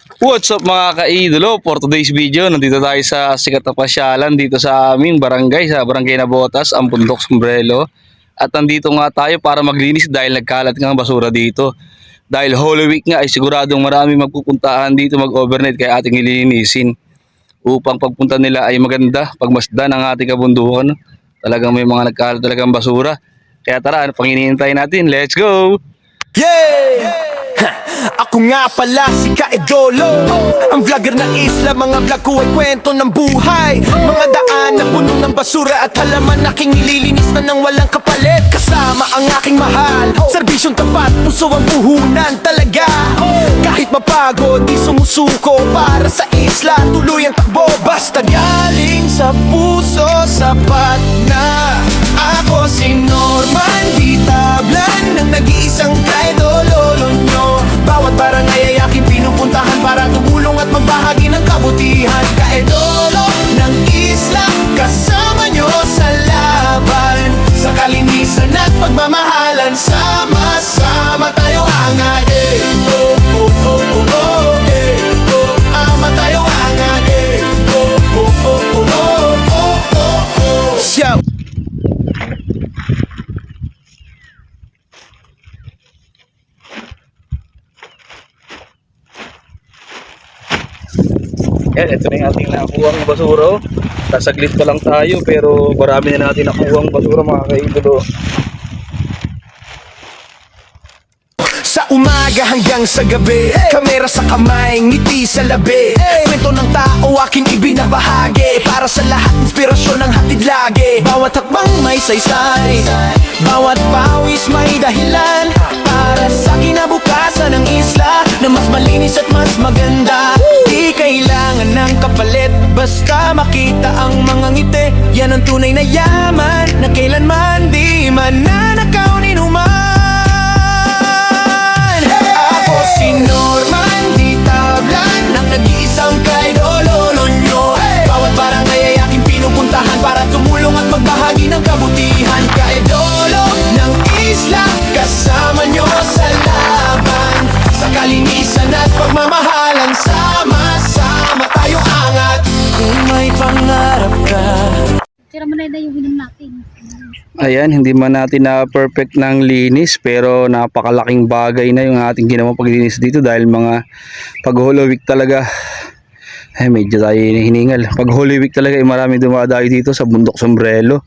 What's up mga kaidolo? For today's video, nandito tayo sa sikat na pasyalan dito sa aming barangay, sa barangay Nabotas, ang Bundok Sombrelo. At nandito nga tayo para maglinis dahil nagkalat nga ang basura dito. Dahil Holy Week nga ay siguradong marami magpupuntahan dito mag-overnight kaya ating ililinisin. Upang pagpunta nila ay maganda, pagmasdan ang ating kabundukan. Talagang may mga nagkalat talagang basura. Kaya tara, ano pang hinihintay natin? Let's go! Yeah! Ako nga pala si Kaidolo, ang vlogger ng isla. Mga vlog ko ay kwento ng buhay, mga daan na puno ng basura at halaman. Aking nililinis na ng walang kapalit, kasama ang aking mahal. Serbisyong tapat, puso ang puhunan talaga. Kahit mapagod, di sumusuko para sa isla. Tuloy ang takbo, basta galing sa puso. Sapat na ako si Norman Di Tablan, ng nag-iisang Kaidolo nyo. Bawat barangay ay aking pinupuntahan para tumulong at magbahagi ng kabutihan. Kaidolo ng isla, kasama nyo sa laban. Sa kalinisan at pagmamahalan, sama-sama tayo angat. Oh, oh, oh, oh, oh, eh, oh, ama tayo angat. Oh, oh, oh, oh, oh, oh, oh, oh. Shout! Yan, ito na yung ating nakuha ng basura. Sasaglit pa lang tayo pero marami na natin nakuha ng basura mga kaidolo. Sa umaga hanggang sa gabi, kamera sa kamay, ngiti sa labi. Kwento ng tao aking ibinabahagi, para sa lahat inspirasyon ng hatid lagi. Bawat hakbang may saysay, bawat pawis may dahilan, para sa kinabukasan ng isla na mas malinis at mas maganda. Di kailangan ng kapalit, basta makita ang mga ngiti. Yan ang tunay na yaman, na kailanman di mananakaw ni numan. Ako si Norman Di Tablan, ng nag-iisang Kaidolo nyo. Bawat barangay ay aking pinupuntahan para tumulong at magbahagi ng kabutihan. Kaidolo ng isla, kasama nyo sa laban. Sa kalinisan at pagmamahalan, sama-sama tayo angat. Kung may pangarap ka, Tira mo na yung inom natin. Ayan, hindi man natin na perfect ng linis pero napakalaking bagay na yung ating ginawang paglinis dito dahil mga pag Holy Week talaga ay medyo tayo hiningal. Pag Holy Week talaga ay marami dumadayo dito sa Bundok Sombrelo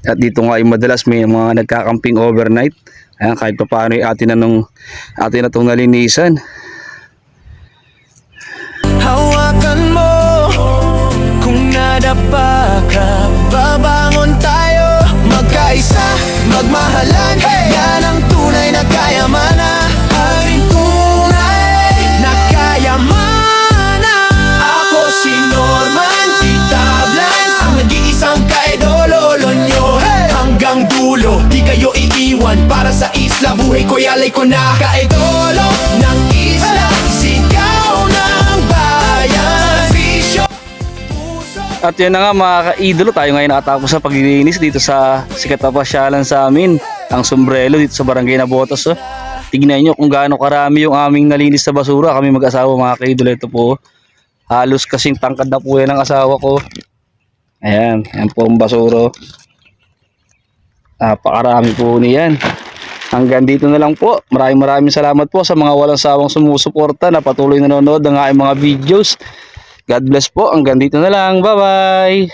at dito nga ay madalas may mga nagkakamping overnight. Ayan, kahit pa paano ay atin na itong nalinisan. hawakan mo. Kung nadapa ka, babangon tayo. Magkaisa, magmahalan, yan ang tunay na kayamanan. Ang tunay na kayamanan. Ako si Norman Di Tablan, ang nag-iisang Kaidolo nyo. Hanggang dulo, di kayo iiwan. Para sa isla, buhay ko'y alay ko na. Kaidolo ng isla, sigaw ng bayan. Bisyo, puso. At yan na nga mga kaidolo, tayo ngayon nakatapos sa paglilinis dito sa sikat na pasyalan sa amin, ang Sombrelo dito sa barangay Nabotas. Oh. Tignan nyo kung gaano karami yung aming nalinis na basura. Kami mag-asawa mga kaidolo, ito po. Halos kasing tangkad na po yan ang asawa ko. Ayan, yan po ang basura. Napakarami po niyan. Hanggang dito na lang po. Maraming salamat po sa mga walang sawang sumusuporta na patuloy nanonood ng aking mga videos. God bless po. Hanggang dito na lang. Bye-bye.